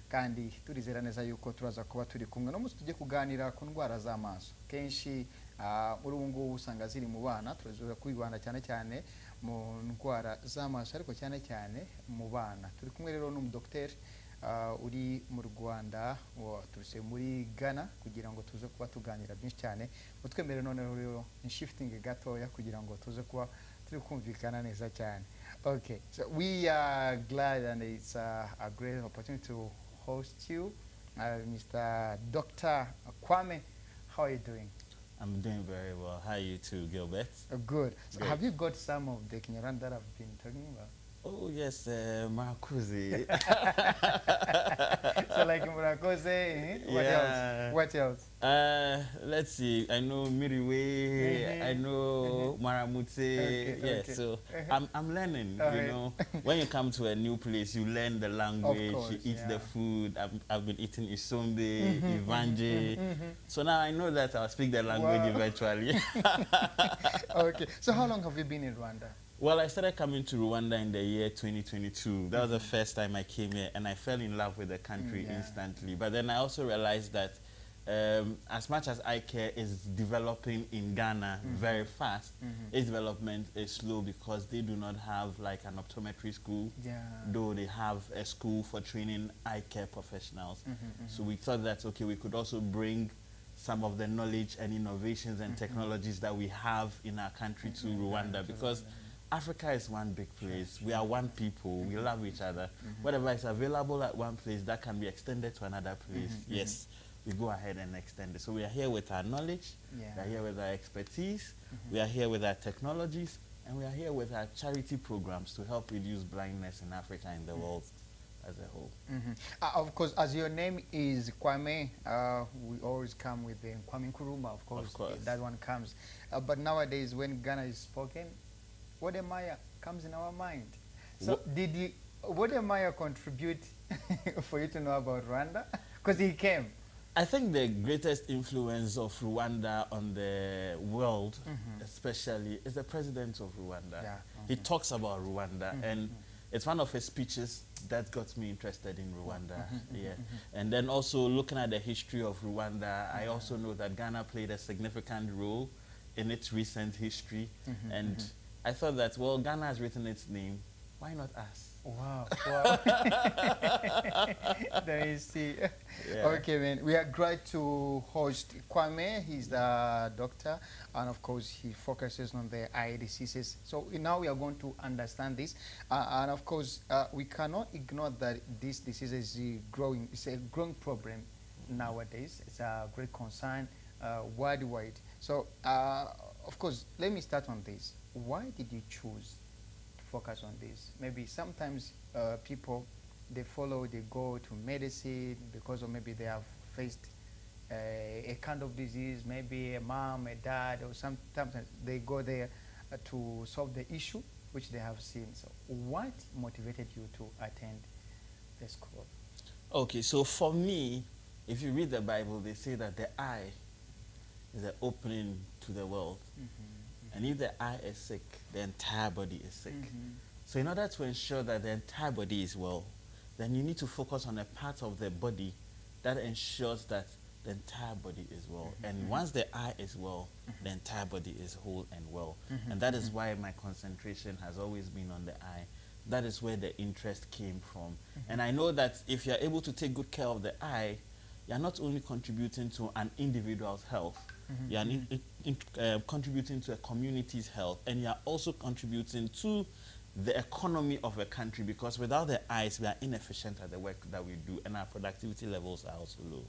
kandi turizera neza yuko turaza kuba turi kumwe no musi tujye kuganira ku ndwara z'amaso kenshi muri ubu ngubu usanga ziri mu bana turaza kwibanda cyane cyane mu ndwara z'amaso ariko cyane cyane mu bana turi kumwe rero n'umudokiteri uri mu Rwanda turuse muri Ghana kugira ngo tuze kuba tuganira byinshi cyane utwemere none rero ni shifting gatoya kugira ngo tuze kuba turi kumvikana neza cyane. Okay, so we are glad and it's a great opportunity to host you, Mr. Dr. Kwame. How are you doing? I'm doing very well. How are you too, Gilbert? Good. So have you got some of the Kinyarwanda that I've been talking about? Oh yes, Marakuzi. So like Murakoze, what else? What else? Let's see. I know Miriwe. I know Maramute. Yeah. Okay. So I'm learning. You know, when you come to a new place, you learn the language. Course, you eat the food. I've been eating Isombe, Ivanje. So now I know that I'll speak the language eventually. Okay. So how long have you been in Rwanda? Well, I started coming to Rwanda in the year 2022. That was the first time I came here, and I fell in love with the country instantly. But then I also realized that as much as eye care is developing in Ghana very fast, its development is slow because they do not have like an optometry school, though they have a school for training eye care professionals. So we thought that, okay, we could also bring some of the knowledge and innovations and technologies that we have in our country to Rwanda, because Africa is one big place. We are one people. We love each other. Whatever is available at one place, that can be extended to another place. Yes, we go ahead and extend it. So we are here with our knowledge. We are here with our expertise. We are here with our technologies. And we are here with our charity programs to help reduce blindness in Africa and the world as a whole. Of course, as your name is Kwame, we always come with the Kwame Nkrumah, of course. That one comes. But nowadays, when Ghana is spoken, Oben-Nyarko comes in our mind. So did Oben-Nyarko contribute for you to know about Rwanda? Because he came. I think the greatest influence of Rwanda on the world, especially, is the president of Rwanda. He talks about Rwanda, and it's one of his speeches that got me interested in Rwanda. And then also looking at the history of Rwanda, I also know that Ghana played a significant role in its recent history. And I thought that, well, Ghana has written its name. Why not us? Wow. There you see. Okay, man. We are glad to host Kwame. He's the doctor, and of course, he focuses on the eye diseases. So now we are going to understand this, and of course, we cannot ignore that this disease is growing. It's a growing problem nowadays. It's a great concern worldwide. So, of course, let me start on this. Why did you choose to focus on this? Maybe sometimes people, they go to medicine because of maybe they have faced a kind of disease, maybe a mom, a dad, or sometimes they go there to solve the issue which they have seen. So what motivated you to attend the school? Okay, so for me, if you read the Bible, they say that the eye is the opening to the world. And if the eye is sick, the entire body is sick. So in order to ensure that the entire body is well, then you need to focus on a part of the body that ensures that the entire body is well. And once the eye is well, the entire body is whole and well. And that is why my concentration has always been on the eye. That is where the interest came from. And I know that if you're able to take good care of the eye, you're not only contributing to an individual's health, you're contributing to a community's health, and you're also contributing to the economy of a country, because without the eyes, we are inefficient at the work that we do, and our productivity levels are also low.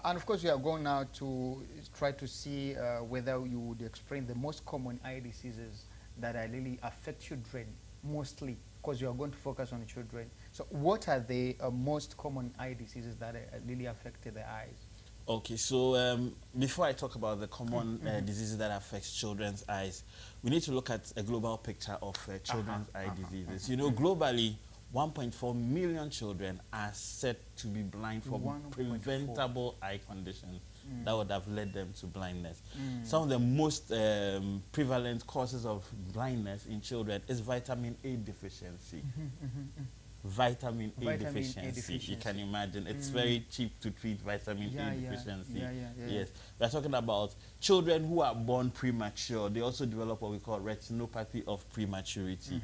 And of course, we are going now to try to see whether you would explain the most common eye diseases that really affect children, mostly, because you are going to focus on children. So what are the most common eye diseases that really affect the eyes? Okay, so before I talk about the common diseases that affect children's eyes, we need to look at a global picture of children's eye diseases. You know, globally, 1.4 million children are said to be blind from preventable eye conditions that would have led them to blindness. Some of the most prevalent causes of blindness in children is vitamin A deficiency. vitamin A Vitamin A deficiency. deficiency. You can imagine it's very cheap to treat vitamin A deficiency. Yes, we're talking about children who are born premature. They also develop what we call retinopathy of prematurity.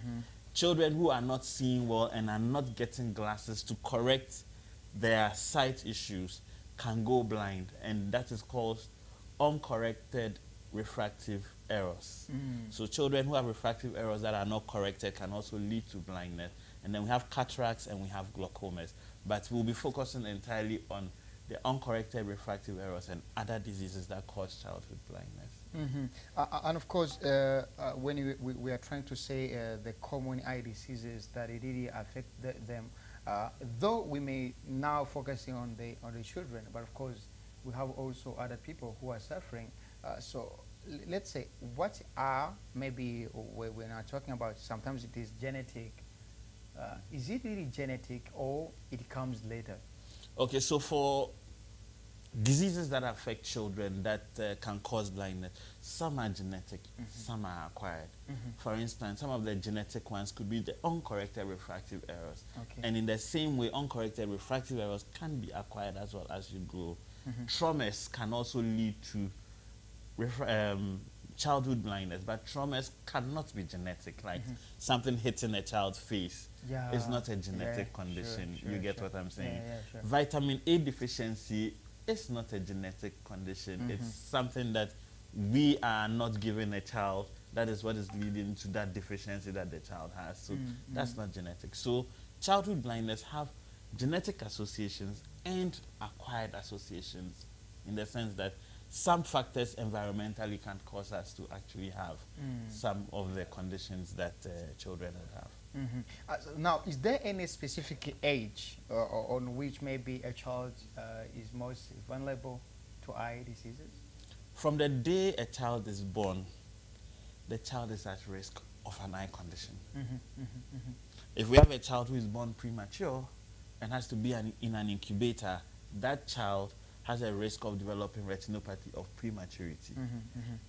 Children who are not seeing well and are not getting glasses to correct their sight issues can go blind, and that is called uncorrected refractive errors. So children who have refractive errors that are not corrected can also lead to blindness. And then we have cataracts and we have glaucomas. But we'll be focusing entirely on the uncorrected refractive errors and other diseases that cause childhood blindness. And of course, when we are trying to say the common eye diseases that it really affect them, though we may now focusing on the children, but of course we have also other people who are suffering. So let's say, what are, maybe we're not talking about, sometimes it is genetic. Is it really genetic or it comes later? Okay, so for diseases that affect children that can cause blindness, some are genetic, some are acquired. For instance, some of the genetic ones could be the uncorrected refractive errors. And in the same way, uncorrected refractive errors can be acquired as well as you grow. Traumas can also lead to childhood blindness, but traumas cannot be genetic, like something hitting a child's face. It's not a genetic condition. You get what I'm saying? Vitamin A deficiency is not a genetic condition. It's something that we are not giving a child. That is what is leading to that deficiency that the child has. So that's not genetic. So childhood blindness have genetic associations and acquired associations, in the sense that some factors environmentally can cause us to actually have some of the conditions that children will have. So now, is there any specific age on which maybe a child is most vulnerable to eye diseases? From the day a child is born, the child is at risk of an eye condition. If we have a child who is born premature and has to be in an incubator, that child has a risk of developing retinopathy of prematurity.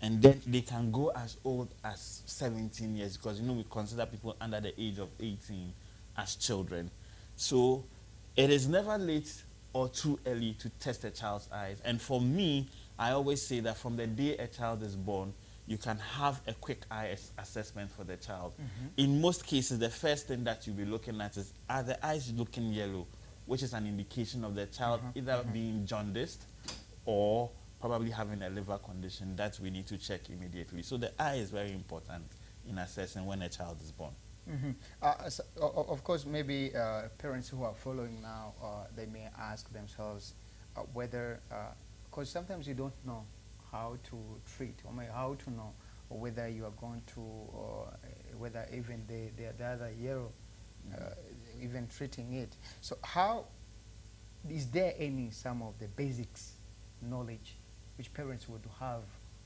And then they can go as old as 17 years, because, you know, we consider people under the age of 18 as children. So it is never late or too early to test a child's eyes. And for me, I always say that from the day a child is born, you can have a quick eye assessment for the child. In most cases, the first thing that you'll be looking at is, are the eyes looking yellow, which is an indication of the child either being jaundiced or probably having a liver condition that we need to check immediately. So the eye is very important in assessing when a child is born. So, of course, maybe parents who are following now, they may ask themselves whether, because sometimes you don't know how to treat, or how to know whether you are going to, whether even the other yellow, even treating it. So how, is there some of the basics knowledge which parents would have,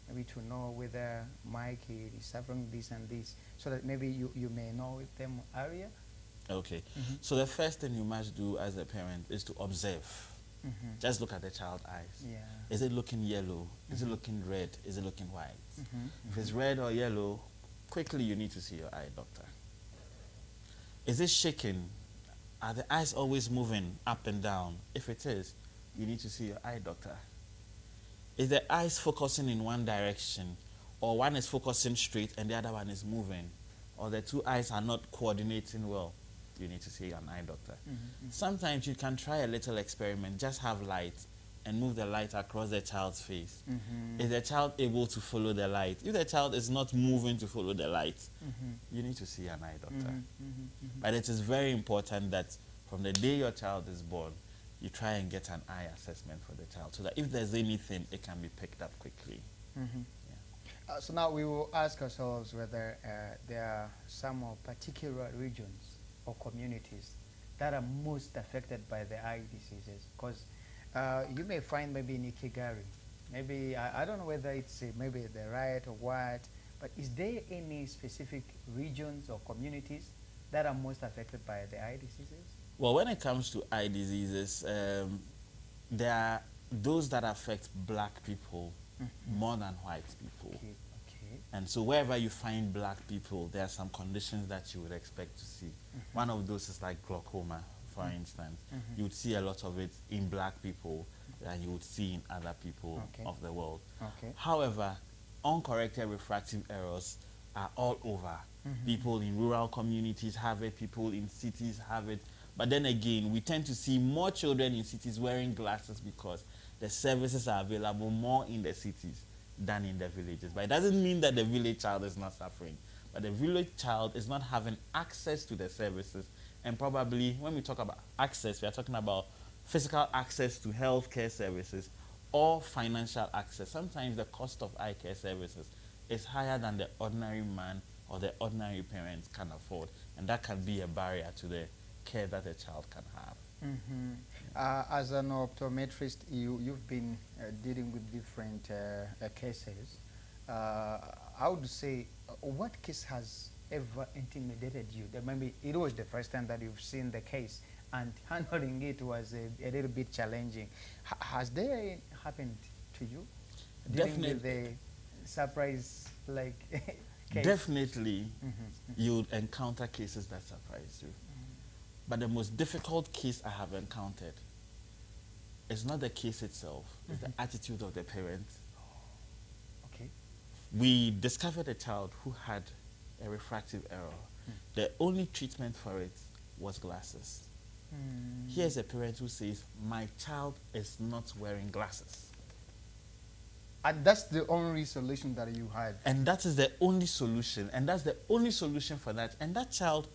maybe to know whether Mike is suffering this and this, so that maybe you may know them earlier? Okay. So the first thing you must do as a parent is to observe. Just look at the child's eyes. Is it looking yellow? Is it looking red? Is it looking white? If it's red or yellow, quickly you need to see your eye doctor. Is it shaking? Are the eyes always moving up and down? If it is, you need to see your eye doctor. Is the eyes focusing in one direction, or one is focusing straight and the other one is moving, or the two eyes are not coordinating well? You need to see an eye doctor. Sometimes you can try a little experiment. Just have light and move the light across the child's face. Is the child able to follow the light? If the child is not moving to follow the light, you need to see an eye doctor. But it is very important that from the day your child is born, you try and get an eye assessment for the child, so that if there's anything, it can be picked up quickly. So now we will ask ourselves whether there are some particular regions or communities that are most affected by the eye diseases, because you may find maybe in Ikigari, maybe, I don't know whether it's maybe the riot or what, but is there any specific regions or communities that are most affected by the eye diseases? Well, when it comes to eye diseases, there are those that affect black people more than white people. And so wherever you find black people, there are some conditions that you would expect to see. One of those is like glaucoma, for instance. You would see a lot of it in black people than you would see in other people of the world. However, uncorrected refractive errors are all over. People in rural communities have it, people in cities have it. But then again, we tend to see more children in cities wearing glasses because the services are available more in the cities than in the villages. But it doesn't mean that the village child is not suffering. But the village child is not having access to the services. And probably when we talk about access, we are talking about physical access to healthcare services or financial access. Sometimes the cost of eye care services is higher than the ordinary man or the ordinary parents can afford. And that can be a barrier to the care that a child can have. As an optometrist, you've been dealing with different cases. I would say, what case has ever intimidated you? That maybe it was the first time that you've seen the case, and handling it was a little bit challenging. Has there happened to you? Definitely. Dealing with the surprise like case? Definitely, you'd encounter cases that surprise you. But the most difficult case I have encountered is not the case itself, it's the attitude of the parent. Okay. We discovered a child who had a refractive error. The only treatment for it was glasses. Here's a parent who says, my child is not wearing glasses. And that's the only solution that you had. And that is the only solution. And that's the only solution for that. And that child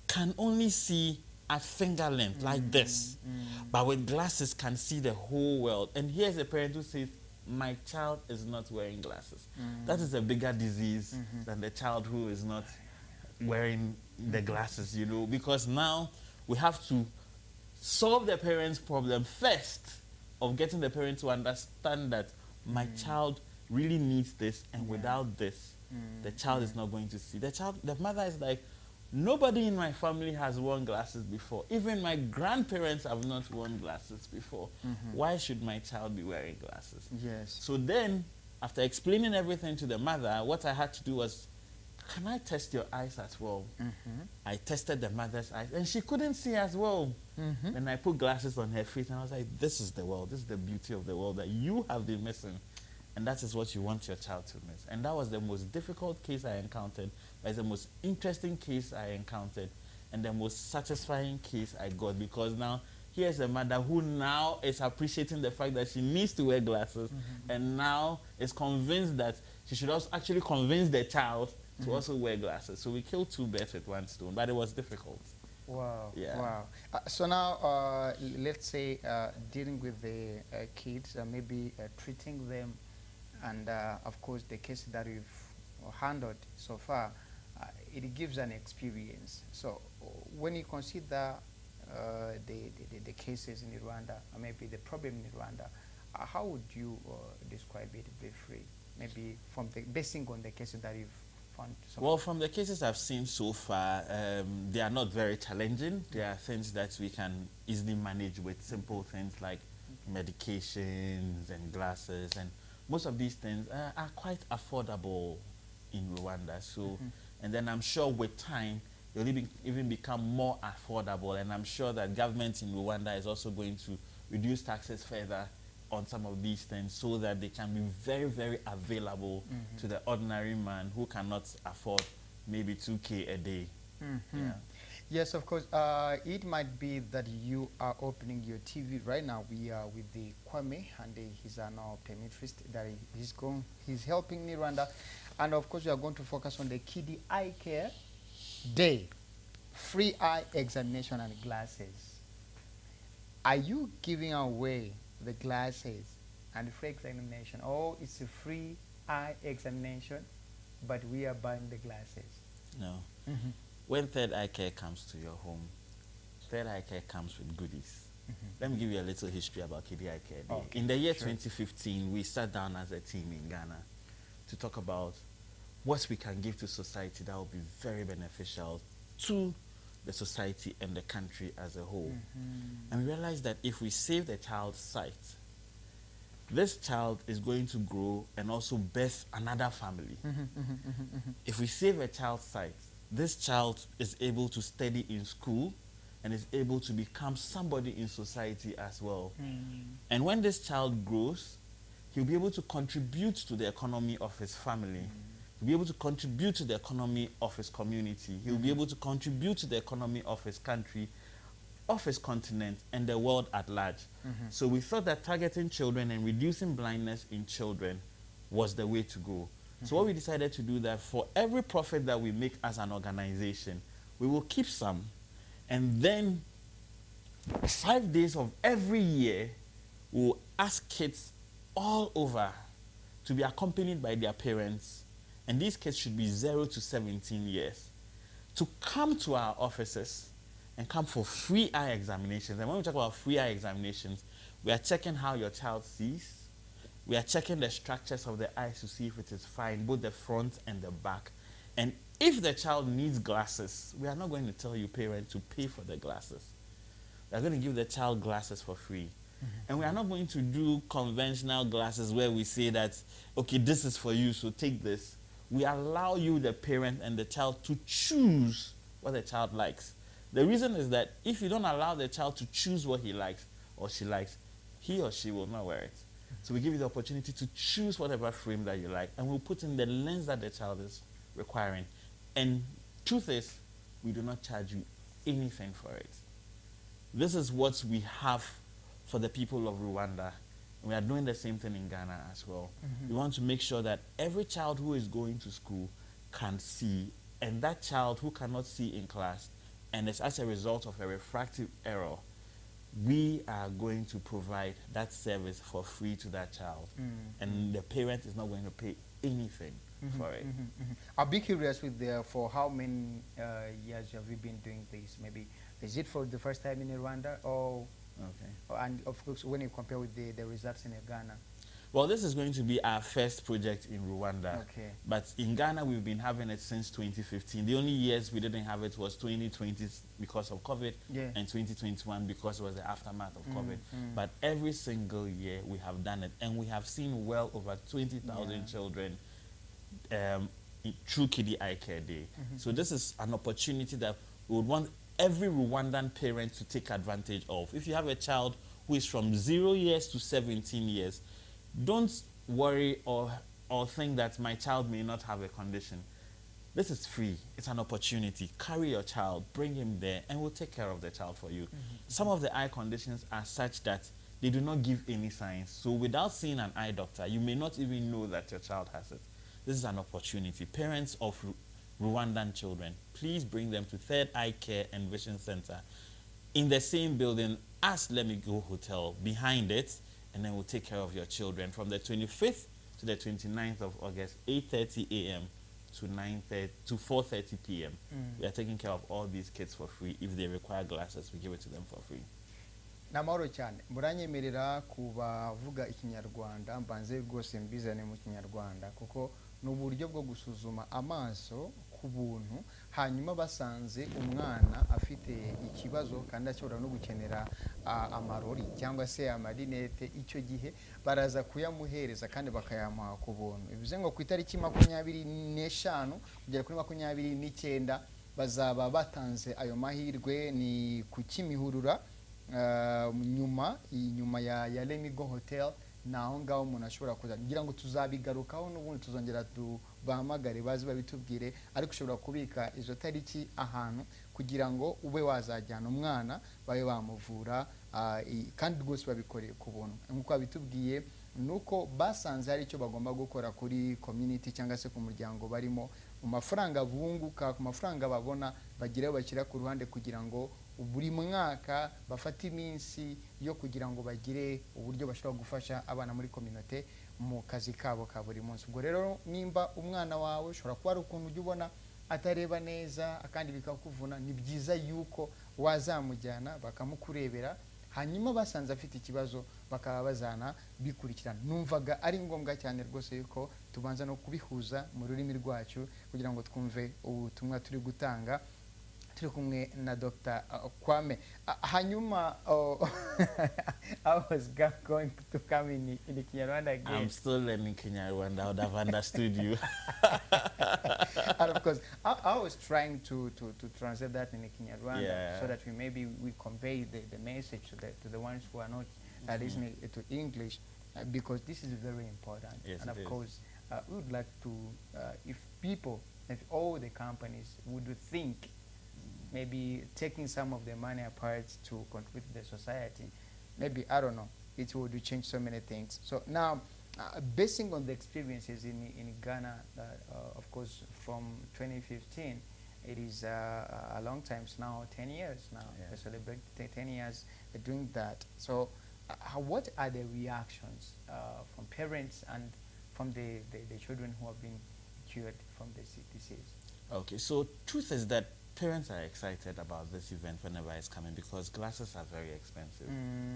can only see at finger length like this. But with glasses can see the whole world. And here's a parent who says, my child is not wearing glasses. That is a bigger disease than the child who is not wearing the glasses, you know, because now we have to solve the parent's problem first of getting the parent to understand that my child really needs this, and without this, the child is not going to see. The mother is like, nobody in my family has worn glasses before. Even my grandparents have not worn glasses before. Why should my child be wearing glasses? Yes. So then, after explaining everything to the mother, what I had to do was, can I test your eyes as well? I tested the mother's eyes, and she couldn't see as well. Then I put glasses on her face, and I was like, this is the world. This is the beauty of the world that you have been missing. And that is what you want your child to miss. And that was the most difficult case I encountered. But it's the most interesting case I encountered. And the most satisfying case I got. Because now, here's a mother who now is appreciating the fact that she needs to wear glasses. And now is convinced that she should also actually convince the child to also wear glasses. So we killed two birds with one stone. But it was difficult. Wow. Yeah. Wow. So now, let's say dealing with the kids, maybe treating them, and of course the case that we've handled so far, it gives an experience. So when you consider the cases in Rwanda, or maybe the problem in Rwanda, how would you describe it briefly? Maybe from basing on the cases that you've found so Well, from the cases I've seen so far, they are not very challenging. There are things that we can easily manage with simple things like medications and glasses, and most of these things are quite affordable in Rwanda. So, and then I'm sure with time, they'll even become more affordable. And I'm sure that government in Rwanda is also going to reduce taxes further on some of these things so that they can be very, very available to the ordinary man who cannot afford maybe 2K a day. Yeah. Yes, of course. It might be that you are opening your TV right now. We are with the Kwame, and he's an optometrist that he's helping in Rwanda. And of course, we are going to focus on the Kiddie Eye Care Day, free eye examination and glasses. Are you giving away the glasses and free examination? Or it's a free eye examination, but we are buying the glasses? No. When Third Eye Care comes to your home, Third Eye Care comes with goodies. Let me give you a little history about Kiddie Eye Care Day. Okay, In the year 2015, we sat down as a team in Ghana to talk about what we can give to society that will be very beneficial to the society and the country as a whole. And we realized that if we save the child's sight, this child is going to grow and also birth another family. If we save a child's sight, this child is able to study in school and is able to become somebody in society as well. And when this child grows, he'll be able to contribute to the economy of his family. He'll be able to contribute to the economy of his community. He'll be able to contribute to the economy of his country, of his continent, and the world at large. So we thought that targeting children and reducing blindness in children was the way to go. So what we decided to do that for every profit that we make as an organization, we will keep some. And then 5 days of every year, we'll ask kids all over to be accompanied by their parents. And these kids should be 0 to 17 years. To come to our offices and come for free eye examinations. And when we talk about free eye examinations, we are checking how your child sees. We are checking the structures of the eyes to see if it is fine, both the front and the back. And if the child needs glasses, we are not going to tell you, parent, to pay for the glasses. We are going to give the child glasses for free. And we are not going to do conventional glasses where we say that, okay, this is for you, so take this. We allow you, the parent and the child, to choose what the child likes. The reason is that if you don't allow the child to choose what he likes or she likes, he or she will not wear it. So we give you the opportunity to choose whatever frame that you like, and we'll put in the lens that the child is requiring. And truth is, we do not charge you anything for it. This is what we have for the people of Rwanda. We are doing the same thing in Ghana as well. We want to make sure that every child who is going to school can see, and that child who cannot see in class, and it's as a result of a refractive error, we are going to provide that service for free to that child. And the parent is not going to pay anything for it. I'll be curious for how many years have you been doing this? Maybe is it for the first time in Rwanda, or and of course when you compare with the results in Ghana? Well, this is going to be our first project in Rwanda. But in Ghana, we've been having it since 2015. The only years we didn't have it was 2020 because of COVID, and 2021 because it was the aftermath of COVID. But every single year we have done it, and we have seen well over 20,000 children through Kiddie Eye Care Day. So this is an opportunity that we would want every Rwandan parent to take advantage of. If you have a child who is from 0 years to 17 years, don't worry or think that my child may not have a condition. This is free. It's an opportunity. Carry your child, bring him there, and we'll take care of the child for you. Some of the eye conditions are such that they do not give any signs. So without seeing an eye doctor, you may not even know that your child has it. This is an opportunity. Parents of Rwandan children, please bring them to Third Eye Care and Vision Center in the same building as Let Me Go Hotel, behind it, and then we'll take care of your children from the 25th to the 29th of August, 8:30 a.m. to 4:30 p.m. We are taking care of all these kids for free. If they require glasses, we give it to them for free. Namahoro cyane muranyemerera kubavuga ikinyarwanda mbanze rwose mbizane mu kinyarwanda kuko n'uburyo bwo gusuzuma amaso ku buntu hanyuma basanze umwana afite ikibazo kandi ashobora no gukenera amarori cyangwa se amarinete icyo gihe baraza kuyamuhereza kandi bakayamuha ku buntu. Bivuze ngo ku itariki 25 kugera kuri 29 bazaba batanze ayo mahirwe ni ku Kimihurura nyuma ya Let Me Go Hotel. Naho ngaho umuntu ashobora kuza ngira ngo tuzabigarukaho n'ubundi tuzongera tubahamagare bazi babitubwire, ariko ushobora kubika izo tariki ahantu kugira ngo ube wazajyana umwana babe bamuvura kandi rwose babikoreye ku buntu. Nk'uko babitubwiye nuko basanze hari icyo bagomba gukora kuri community cyangwa se ku muryango barimo, mu mafaranga bunguka, ku mafaranga babona bagireho bashyira ku ruhande kugira ngo buri mwaka bafata iminsi yo kugira ngo bagire uburyo bashobora gufasha abana muri community mu kazi kabo ka buri munsi. Ubwo rero nimba umwana wawe ushobora kuba ari ukuntu ujya ubona atareba neza akandi bikakuvuna, ni byiza yuko wazamujyana bakamukurebera, hanyuma basanze afite ikibazo bakaba bazana bikurikirana. Numvaga ari ngombwa cyane rwose yuko tubanza no kubihuza mu rurimi rwacu kugira ngo twumve ubutumwa turi gutanga. turi kumwe na Dr. Kwame. Hanyuma, I was going to come in Kinyarwanda again. I'm still learning Kinyarwanda. I would have understood you. And of course, I was trying to translate that in Kinyarwanda, so that we convey the message to the ones who are not listening to English, because this is very important. Yes, and of course, we would like to, if all the companies would think maybe taking some of the money apart to contribute to the society, maybe, I don't know, it would change so many things. So now, basing on the experiences in Ghana, of course, from 2015, it is a long time now, 10 years now. Yeah. We celebrate 10 years doing that. So what are the reactions from parents and from the children who have been cured from the disease? Okay, so truth is that parents are excited about this event whenever it's coming, because glasses are very expensive.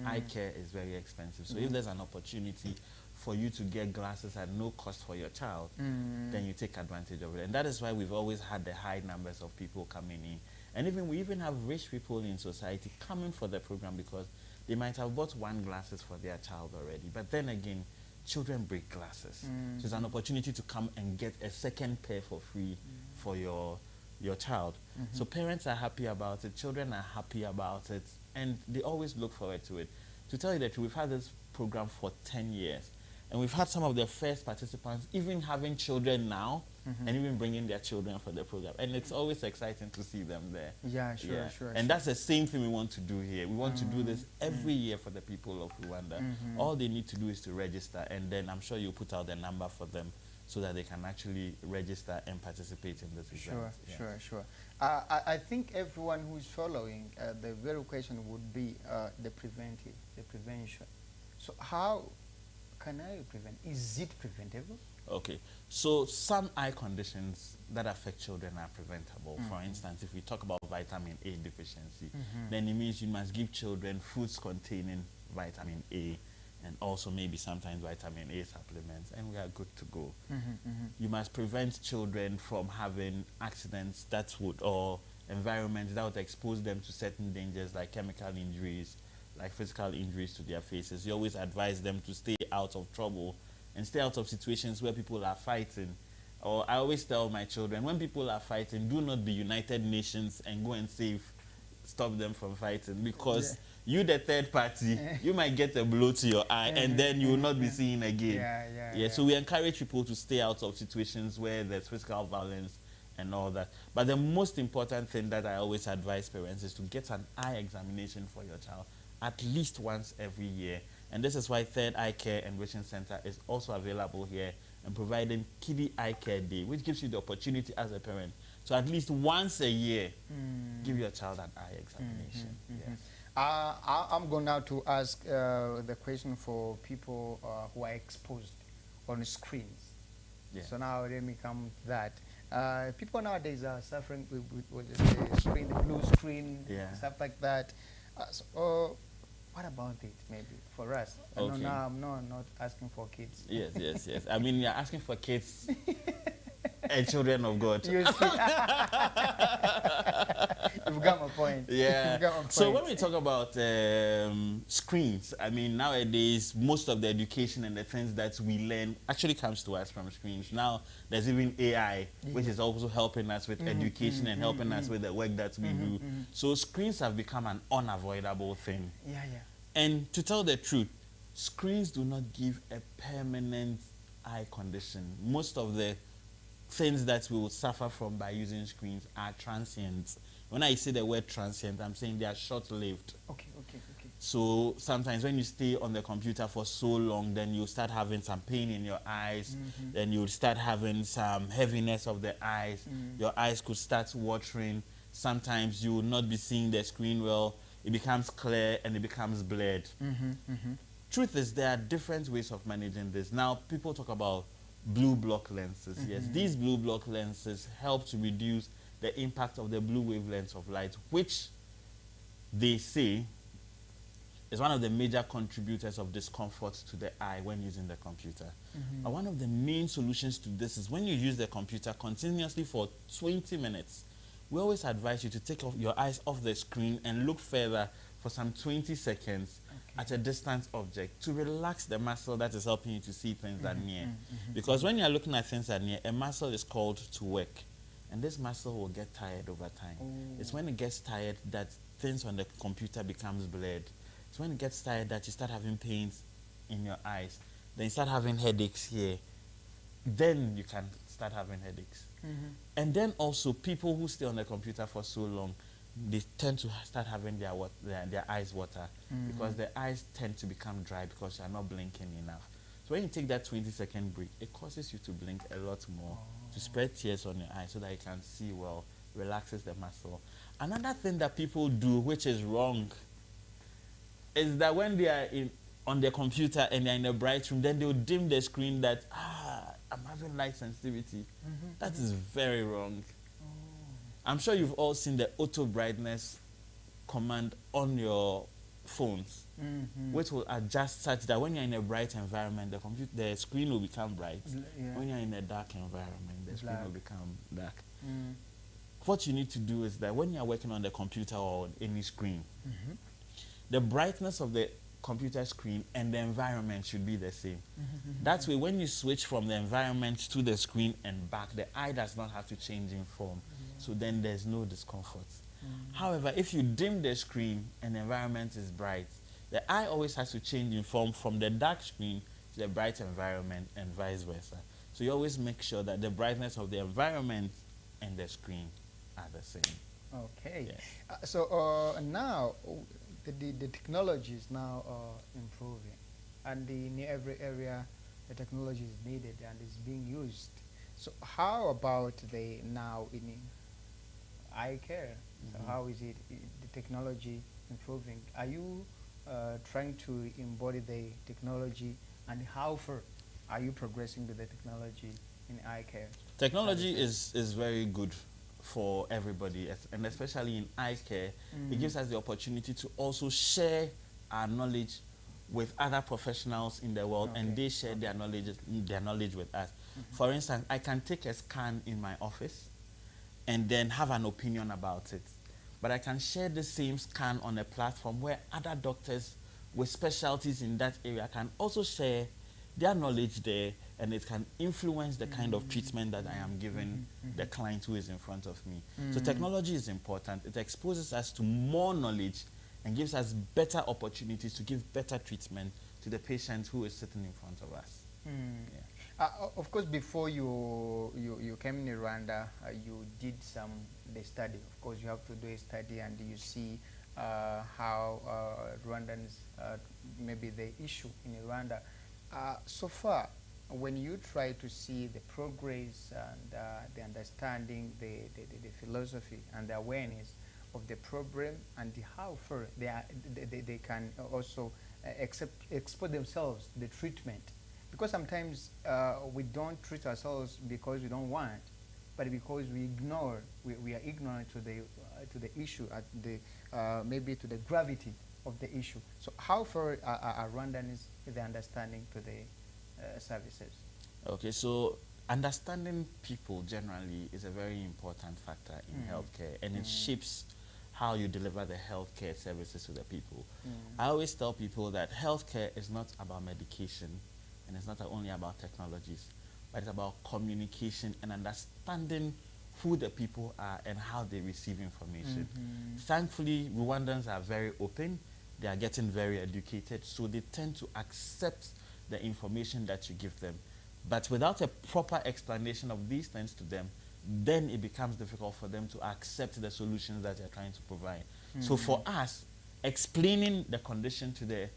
Eye care is very expensive. So if there's an opportunity for you to get glasses at no cost for your child, then you take advantage of it. And that is why we've always had the high numbers of people coming in. And we even have rich people in society coming for the program, because they might have bought one glasses for their child already. But then again, children break glasses. So it's an opportunity to come and get a second pair for free for your child. So parents are happy about it, children are happy about it, and they always look forward to it. To tell you the truth, we've had this program for 10 years, and we've had some of the first participants even having children now, and even bringing their children for the program. And it's always exciting to see them there. Yeah, sure. And that's the same thing we want to do here. We want to do this every year for the people of Rwanda. All they need to do is to register, and then I'm sure you'll put out the number for them, so that they can actually register and participate in this event. Sure. I think everyone who is following, the very question would be the prevention. So how can I prevent? Is it preventable? Okay, so some eye conditions that affect children are preventable. For instance, if we talk about vitamin A deficiency, then it means you must give children foods containing vitamin A, and also maybe sometimes vitamin A supplements, and we are good to go. You must prevent children from having accidents or environments that would expose them to certain dangers, like chemical injuries, like physical injuries to their faces. You always advise them to stay out of trouble and stay out of situations where people are fighting. Or I always tell my children, when people are fighting, do not be United Nations and go and stop them from fighting, because you, the third party, you might get a blow to your eye, and then you will not be seen again. So we encourage people to stay out of situations where there's physical violence and all that. But the most important thing that I always advise parents is to get an eye examination for your child at least once every year. And this is why Third Eye Care Enrichment Center is also available here and providing Kiddie Eye Care Day, which gives you the opportunity as a parent to at least once a year give your child an eye examination. I'm going now to ask the question for people who are exposed on screens. So now let me come to that. People nowadays are suffering with the screen, the blue screen, stuff like that. So what about it, maybe, for us? Okay. No, I'm not asking for kids. Yes. I mean, you're asking for kids and children of God. You see? You've got my point. Yeah. You've got my point. So when we talk about screens, I mean, nowadays, most of the education and the things that we learn actually comes to us from screens. Now, there's even AI, which is also helping us with education and helping us with the work that we do. So screens have become an unavoidable thing. And to tell the truth, screens do not give a permanent eye condition. Most of the things that we will suffer from by using screens are transient. When I say the word transient, I'm saying they are short-lived. Okay. So sometimes when you stay on the computer for so long, then you start having some pain in your eyes, then you start having some heaviness of the eyes, your eyes could start watering, sometimes you will not be seeing the screen well, it becomes clear and it becomes blurred. Truth is, there are different ways of managing this. Now, people talk about blue block lenses. Yes, these blue block lenses help to reduce the impact of the blue wavelengths of light, which they say is one of the major contributors of discomfort to the eye when using the computer. And one of the main solutions to this is when you use the computer continuously for 20 minutes, we always advise you to take off your eyes off the screen and look further for some 20 seconds at a distant object to relax the muscle that is helping you to see things that are near. Because when you're looking at things that are near, a muscle is called to work. And this muscle will get tired over time. It's when it gets tired that things on the computer becomes blurred. It's when it gets tired that you start having pains in your eyes. Then you start having headaches here. Then you can start having headaches. And then also people who stay on the computer for so long, they tend to start having their eyes water because their eyes tend to become dry because you are not blinking enough. So when you take that 20-second break, it causes you to blink a lot more, to spread tears on your eyes so that you can see well, relaxes the muscle. Another thing that people do, which is wrong, is that when they are on their computer and they're in a bright room, then they'll dim the screen that, I'm having light sensitivity. That is very wrong. I'm sure you've all seen the auto brightness command on your phones, which will adjust such that when you're in a bright environment, the screen will become bright. When you're in a dark environment, the screen will become dark. What you need to do is that when you're working on the computer or on any screen, the brightness of the computer screen and the environment should be the same. That way, when you switch from the environment to the screen and back, the eye does not have to change in form. So then there's no discomfort. However, if you dim the screen and the environment is bright, the eye always has to change in form from the dark screen to the bright environment and vice versa. So you always make sure that the brightness of the environment and the screen are the same. Okay. Yes. So now the technology is now improving, and in every area the technology is needed and is being used. So how about now in eye care? So how is the technology improving? Are you trying to embody the technology, and how far are you progressing with the technology in eye care? Technology is very good for everybody, and especially in eye care. It gives us the opportunity to also share our knowledge with other professionals in the world, and they share their knowledge with us. For instance, I can take a scan in my office and then have an opinion about it. But I can share the same scan on a platform where other doctors with specialties in that area can also share their knowledge there, and it can influence the kind of treatment that I am giving the client who is in front of me. So technology is important. It exposes us to more knowledge and gives us better opportunities to give better treatment to the patient who is sitting in front of us. Of course, before you came in Rwanda, you did the study. Of course, you have to do a study, and you see how Rwandans, maybe the issue in Rwanda. So far, when you try to see the progress and the understanding, the philosophy and the awareness of the problem, and how far they can also expose themselves to the treatment. Because sometimes we don't treat ourselves because we don't want, but because we are ignorant to the issue, maybe to the gravity of the issue. So how far are Rwandans in the understanding to the services? Okay, so understanding people generally is a very important factor in healthcare, and it shapes how you deliver the healthcare services to the people. I always tell people that healthcare is not about medication, and it's not only about technologies, but it's about communication and understanding who the people are and how they receive information. Thankfully, Rwandans are very open. They are getting very educated, so they tend to accept the information that you give them. But without a proper explanation of these things to them, then it becomes difficult for them to accept the solutions that you're trying to provide. So for us, explaining the condition to the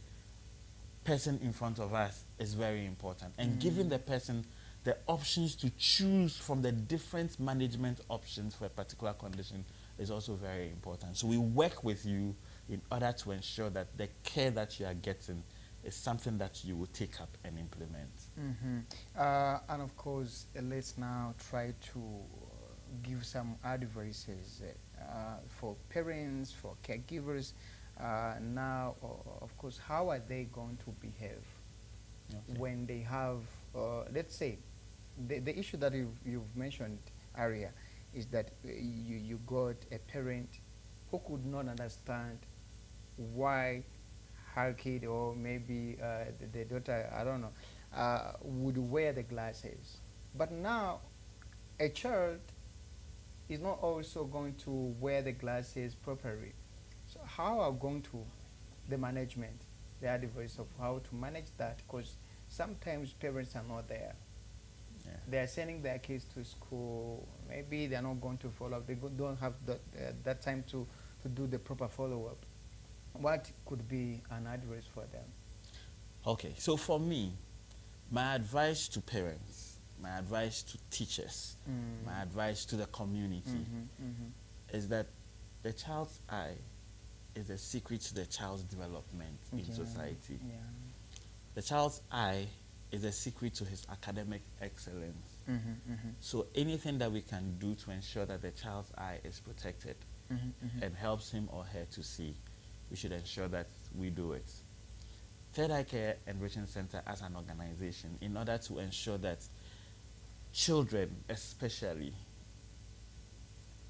person in front of us is very important, and giving the person the options to choose from the different management options for a particular condition is also very important. So we work with you in order to ensure that the care that you are getting is something that you will take up and implement. And of course, let's now try to give some advices for parents, for caregivers. Now, of course, how are they going to behave when they have, let's say, the issue that you've mentioned earlier, is that you got a parent who could not understand why her kid, or maybe the daughter, I don't know, would wear the glasses. But now a child is not also going to wear the glasses properly. So how are going to the management, the advice of how to manage that? Because sometimes parents are not there. Yeah. They are sending their kids to school. Maybe they are not going to follow up. They don't have that time to do the proper follow up. What could be an advice for them? Okay, so for me, my advice to parents, my advice to teachers, my advice to the community is that the child's eye is the secret to the child's development in society. Yeah. The child's eye is a secret to his academic excellence. So anything that we can do to ensure that the child's eye is protected and helps him or her to see, we should ensure that we do it. Third Eye Care Enrichment Center as an organization, in order to ensure that children especially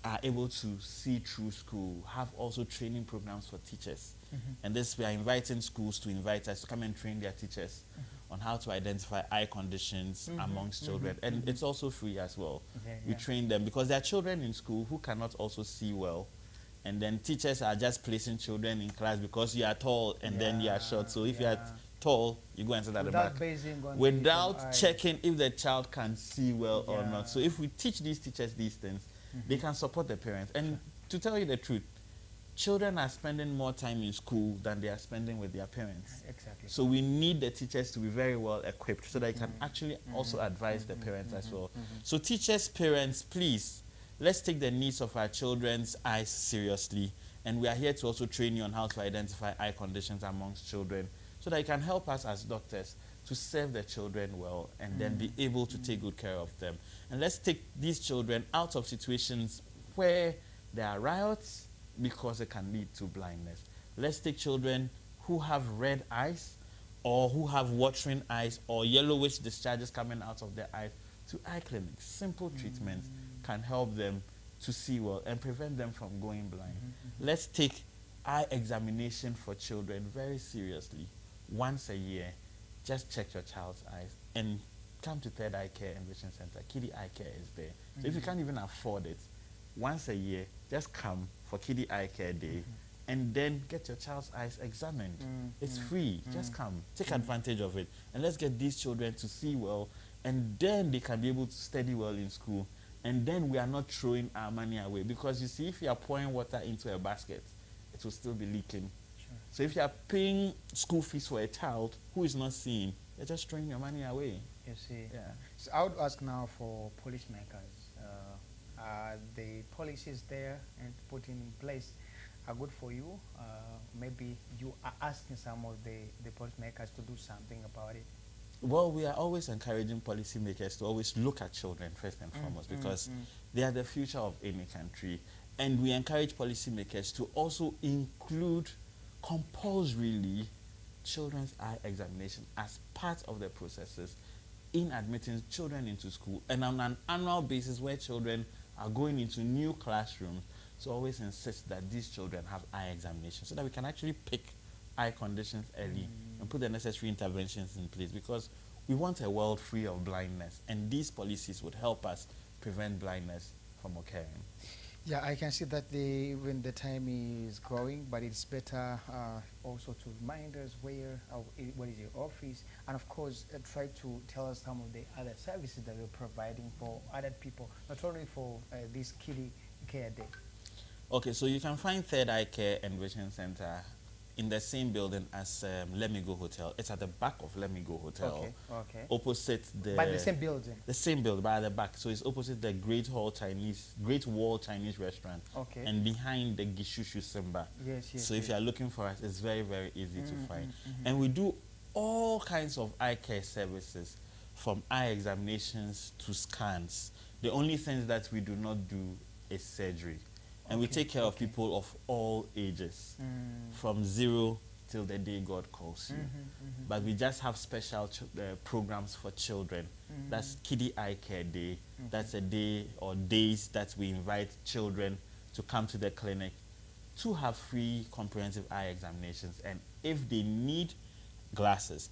are able to see through school, have also training programs for teachers. And this, we are inviting schools to invite us to come and train their teachers on how to identify eye conditions amongst children. And it's also free as well. We train them because there are children in school who cannot also see well. And then teachers are just placing children in class because you are tall and then you are short. So if you are tall, you go and sit at the back without checking if the child can see well or not. So if we teach these teachers these things, they can support the parents. And to tell you the truth, children are spending more time in school than they are spending with their parents. Exactly. So we need the teachers to be very well equipped so that they can actually also advise the parents as well. So teachers, parents, please, let's take the needs of our children's eyes seriously. And we are here to also train you on how to identify eye conditions amongst children so that you can help us as doctors to serve the children well and then be able to take good care of them. And let's take these children out of situations where there are riots because it can lead to blindness. Let's take children who have red eyes or who have watering eyes or yellowish discharges coming out of their eyes to eye clinics. Simple treatments can help them to see well and prevent them from going blind. Let's take eye examination for children very seriously. Once a year, just check your child's eyes and come to Third Eye Care Enrichment Center. Kiddie Eye Care is there. So if you can't even afford it, once a year, just come for Kiddie Eye Care Day and then get your child's eyes examined. It's free. Just come. Take advantage of it. And let's get these children to see well, and then they can be able to study well in school. And then we are not throwing our money away. Because you see, if you are pouring water into a basket, it will still be leaking. So if you are paying school fees for a child who is not seeing, you're just throwing your money away. You see. Yeah. So I would ask now for policymakers. Are the policies there and put in place are good for you? Maybe you are asking some of the policymakers to do something about it. Well, we are always encouraging policymakers to always look at children first and foremost because they are the future of any country. And we encourage policymakers to also include compulsorily children's eye examination as part of the processes in admitting children into school and on an annual basis where children are going into new classrooms. So always insist that these children have eye examinations so that we can actually pick eye conditions early and put the necessary interventions in place because we want a world free of blindness and these policies would help us prevent blindness from occurring. Yeah, I can see that when the time is going, but it's better also to remind us what is your office, and of course try to tell us some of the other services that we're providing for other people, not only for this Kiddie Care Day. Okay, so you can find Third Eye Care Enrichment Center in the same building as Let Me Go Hotel. It's at the back of Let Me Go Hotel. Okay. Opposite the... But the same building? The same building, but at the back. So it's opposite the Great Wall Chinese Restaurant. Okay. And behind the Gishushu Simba. Yes. So if you are looking for us, it's very, very easy to find. And we do all kinds of eye care services, from eye examinations to scans. The only things that we do not do is surgery. And we take care of people of all ages, from 0 till the day God calls you. But we just have special programs for children. That's Kiddie Eye Care Day. That's a day or days that we invite children to come to the clinic to have free comprehensive eye examinations. And if they need glasses,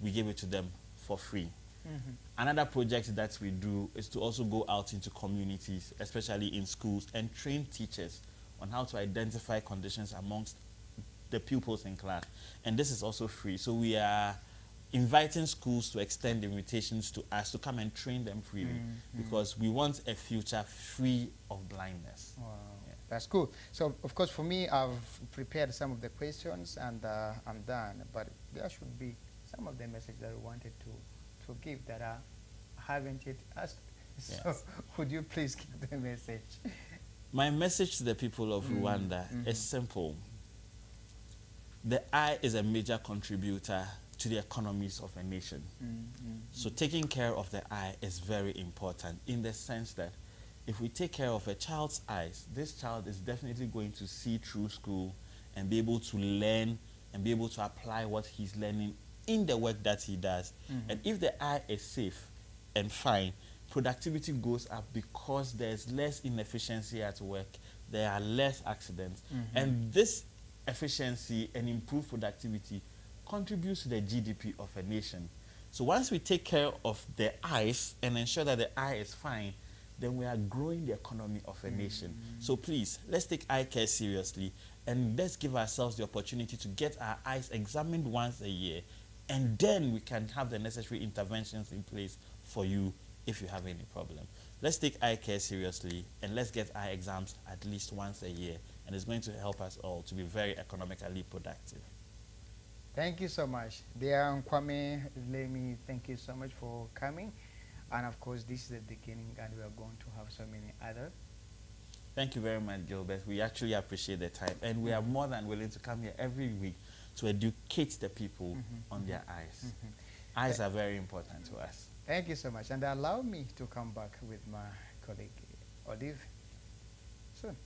we give it to them for free. Another project that we do is to also go out into communities, especially in schools, and train teachers on how to identify conditions amongst the pupils in class. And this is also free. So we are inviting schools to extend invitations to us to come and train them freely, because we want a future free of blindness. Wow. Yeah. That's cool. So, of course, for me, I've prepared some of the questions, and I'm done. But there should be some of the messages that I wanted to give that I haven't yet asked. Yes. So, would you please give the message? My message to the people of Rwanda is simple. The eye is a major contributor to the economies of a nation. So taking care of the eye is very important, in the sense that if we take care of a child's eyes, this child is definitely going to see through school and be able to learn and be able to apply what he's learning in the work that he does. And if the eye is safe and fine, productivity goes up because there's less inefficiency at work, there are less accidents, and this efficiency and improved productivity contributes to the GDP of a nation. So once we take care of the eyes and ensure that the eye is fine, then we are growing the economy of a nation. So please, let's take eye care seriously, and let's give ourselves the opportunity to get our eyes examined once a year, and then we can have the necessary interventions in place for you if you have any problem. Let's take eye care seriously, and let's get eye exams at least once a year, and it's going to help us all to be very economically productive. Thank you so much. Dear Kwame, let me thank you so much for coming. And of course, this is the beginning, and we are going to have so many other. Thank you very much, Gilbert. We actually appreciate the time, and we are more than willing to come here every week to educate the people on their eyes. Eyes are very important to us. Thank you so much. And allow me to come back with my colleague, Olive, soon.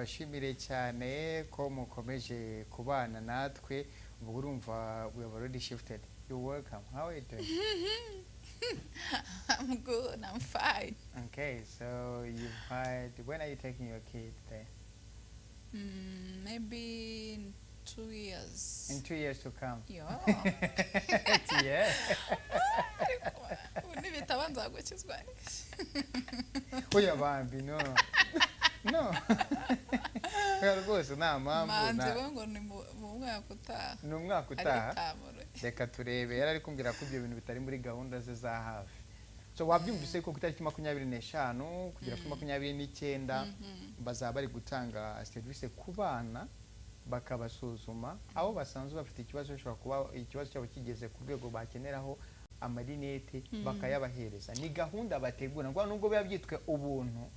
tubashimire cyane ko mukomeje kubana natwe. Ubwo urumva we have already shifted. You're welcome. How are you doing? I'm good. I'm fine. Okay, so you've had, when are you taking your kid there? Maybe in 2 years. In 2 years to come. Yeah. Yeah. Oya bambi no. No. Rwose nta mpamvu ni umwaka utaha. Reka turebe, yari ari kumbwira ko ibyo bintu bitari muri gahunda ze za hafi. So wabyumvise ko ku itariki 25 kugera kuri 29 bazaba bari gutanga service ku bana bakabasuzuma abo basanzwe bafite ikibazo cyo kuba ikibazo cyabo kigeze ku rwego bakeneraho amarinete bakayabahereza. Ni gahunda bategura ngo nubwo biba byitwe ubuntu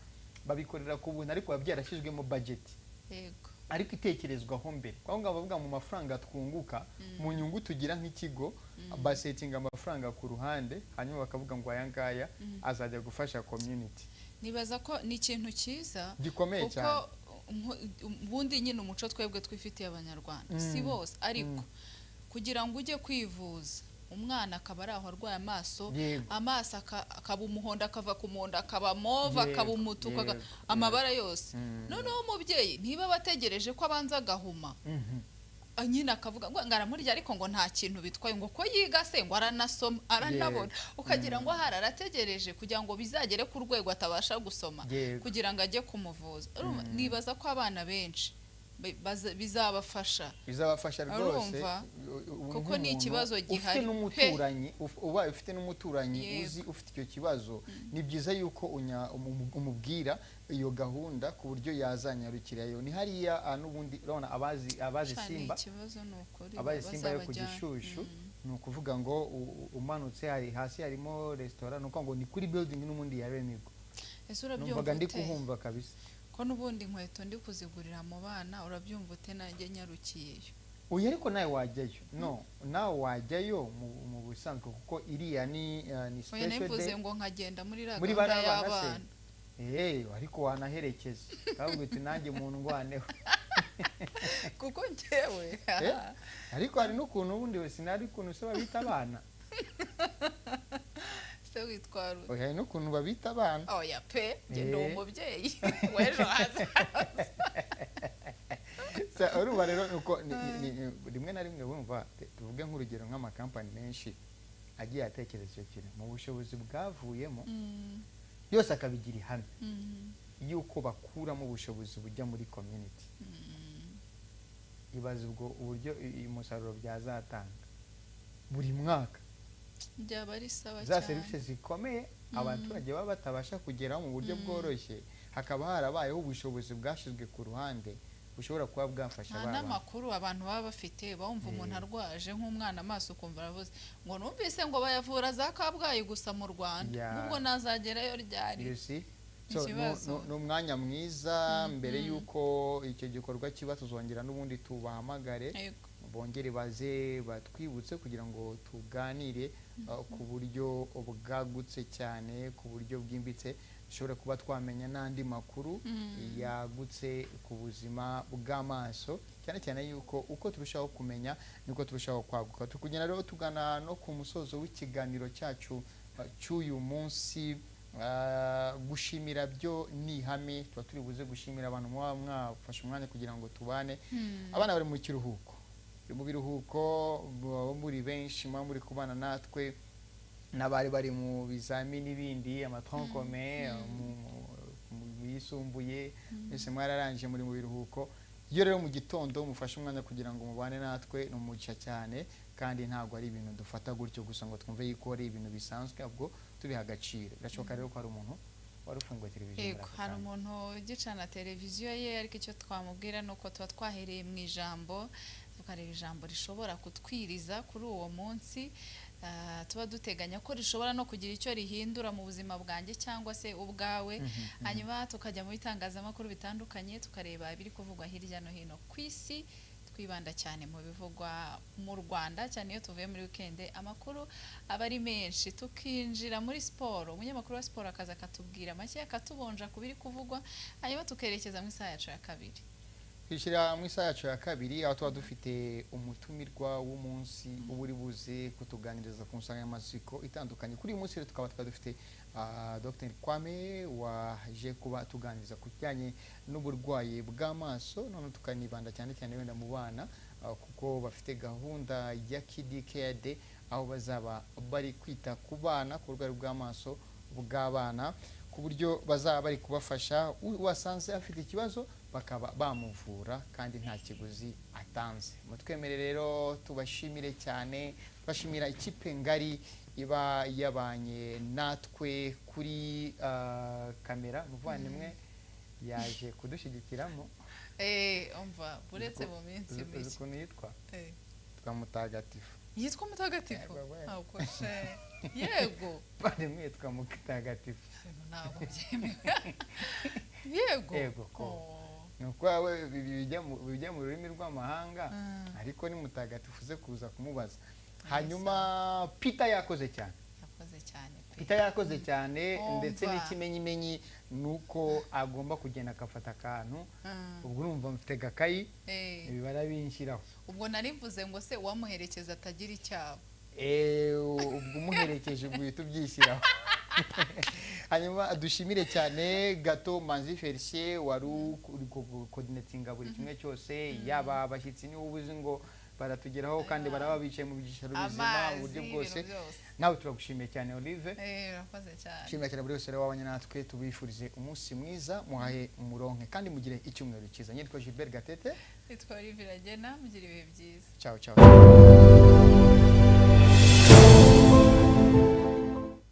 babikorera ku buntu ariko babyarashijwe mu budget. Yego. ariko itekerezwaho mbere kwa ngo bavuga mu mafaranga twunguka mu nyungu tugira nk'ikigo basetinga amafaranga ku ruhande hanyuma bakavuga ngo aya ngaya azajya gufasha community. Nibaza ko ni ikintu cyiza gikomeye cyane ubundi nyine umuco twebwe twifitiye abanyarwanda si bose ariko kugira ngo ujye kwivuza umwana akaba ari aho arwaye amaso akaba umuhondo akava ku muhondo akaba move akaba umutuku amabara yose noneho umubyeyi ntiba bategereje ko abanza agahuma nyine akavuga ngo ngaramurya ariko ngo nta kintu bitwaye ngo ko yiga se ngo aranasoma aranabona ukagira ngo hararategereje kugira ngo bizagere ku rwego atabasha gusoma kugira ngo ajye kumuvuza. Nibaza ko abana benshi bizabafasha rwose kuko ni ikibazo gihari ubaye ufite n'umuturanyi uzi ufite icyo kibazo ni byiza yuko umubwira iyo gahunda ku buryo yazanyarukirayo. Ni hariya n'ubundi urabona abazi simba yo ku Gishushu ni ukuvuga ngo umanutse hasi harimo restaurant nuko ngo ni kuri building n'umundi ya Remigo. Numvaga ndi kuhumva kabisa ko nubundi inkweto ndi kuzigurira mu bana urabyumva ute nanjye nyarukiyeyo. Uyu ariko nawe wajyayo nawe wajyayo mu busanzwe kuko iriya ni special day. Nivuze ngo nkagenda muri gahunda y'abana ariko wanaherekeza kavuga uti nanjye mu ndwaneho kuko njyewe ariko hari n'ukuntu ubundi wese nari ukuntu se babita abana witwara oya n'ukuntu babita abana oya pe ngendo umubyeyi wejo haza urumva rero nuko rimwe na rimwe bumva tuvuge nk'urugero nk'amakampani menshi agiye atekereza icyo kintu mu bushobozi bwavuyemo yose akabigira ihame yuko bakuramo ubushobozi bujya muri community. Ibaza ubwo uburyo umusaruro byazatanga buri mwaka byaba ari sawa cyane za serivisi zikomeye abaturage baba batabasha kugeraho mu buryo bworoshye hakaba harabayeho ubushobozi bwashizwe ku ruhande bushobora kuba bwafasha abana n'amakuru abantu baba bafite bumva umuntu arwaje nk'umwana amaso kumva aravuze ngo numvise ngo bayavura za Kabgayi gusa mu Rwanda nubwo nazagerayo ryari n'umwanya mwiza mbere yuko icyo gikorwa kiba tuzongera n'ubundi tubahamagare bongere baze batwibutse kugira ngo tuganire ku buryo bwagutse cyane ku buryo bwimbitse dushobora kuba twamenya n'andi makuru yagutse ku buzima bw'amaso cyane cyane yuko uko turushaho kumenya niko turushaho kwaguka. Tukugenda rero tugana no ku musozo w'ikiganiro cyacu cy'uyu munsi. Gushimira byo ni ihame tuba turi buze gushimira abantu mwafashe umwanya kugira ngo tubane. Abana bari mu kiruhuko mu biruhuko muri benshi muri kubana natwe n'abari bari mu bizamini n'ibindi amatronkomeye mu yisumbuye mwese mwararangije muri mu biruhuko. Iyo rero mu gitondo mufashe umwanya kugira ngo mubane natwe no muca cyane kandi ntabwo ari ibintu dufata gutyo gusa ngo twumve yuko ari ibintu bisanzwe ahubwo tubiha agaciro. Birashoboka rero ko hari umuntu wari ufunguye televiziyo hari umuntu ugicana televiziyo ye ariko icyo twamubwira nuko tuba twahereye mu ijambo tukareba ijambo rishobora kutwiriza kuri uwo munsi tuba duteganya ko rishobora no kugira icyo rihindura mu buzima bwanjye cyangwa se ubwawe. Hanyuma tukajya mu bitangazamakuru bitandukanye tukareba ibiri kuvugwa hirya no hino ku isi twibanda cyane mu bivugwa mu Rwanda cyane iyo tuvuye muri weekend amakuru aba ari menshi. Tukinjira muri siporo umunyamakuru wa siporo akaza akatubwira make akatubonja kubiri kuvugwa hanyuma tukerekeza mu isaha yacu ya kabiri. Twishira mu isaha yacu ya kabiri aho tuba dufite umutumirwa w'umunsi uburi buze kutuganiriza ku nsanganyamatsiko itandukanye. Kuri uyu munsi rero tukaba dufite Dr. Kwame waje kuba tuganiriza ku kijyanye n'uburwayi bw'amaso none tukanibanda cyane cyane wenda mu bana kuko bafite gahunda ya Kid Care Day aho bazaba bari kwita ku bana ku burwayi bw'amaso bw'abana ku buryo bazaba bari kubafasha wasanze afite ikibazo bakaba bamuvura kandi nta kiguzi atanze. Mutwemere rero tubashimire cyane bashimira ikipe ngari iba yabanye natwe kuri kamera muvandimwe yaje kudushyigikiramo umva buretse mu minsi mike ukuntu yitwa Mutagatifu yitwa Mutagatifu ntabwo yego bari mwitwa Mutagatifu ntabwo byemewe yego nuko wawe bijya mu rurimi rw'amahanga ariko ni mutagatifu uze kuza kumubaza. Hanyuma Peter yakoze cyane. Peter yakoze cyane ndetse n'ikimenyimenyi nuko agomba kugenda akafata akantu ubwo urumva mfite gakayi ibibara binshyiraho. Ubwo narivuze ngo se uwamuherekeza atagira icyabo. Ubwo umuherekeje guhita ubyishyiraho. Hanyuma dushimire cyane gato Manzi Felicien wari uri coordinatinga buri kimwe cyose yaba abashyitsi ni ubuzi ngo baratugeraho kandi baraba bicaye mu byicaro bizima uburyo bwose. Nawe turagushimiye cyane Olive. Urakoze cyane. Shimira cyane buri wese wabanye natwe tubifurize umunsi mwiza muhahe umuronke kandi mugire icyumweru cyiza. Nyitwa Gilbert Gatete. Nitwa Olive Ragena, mugire ibihe byiza. Ciao ciao.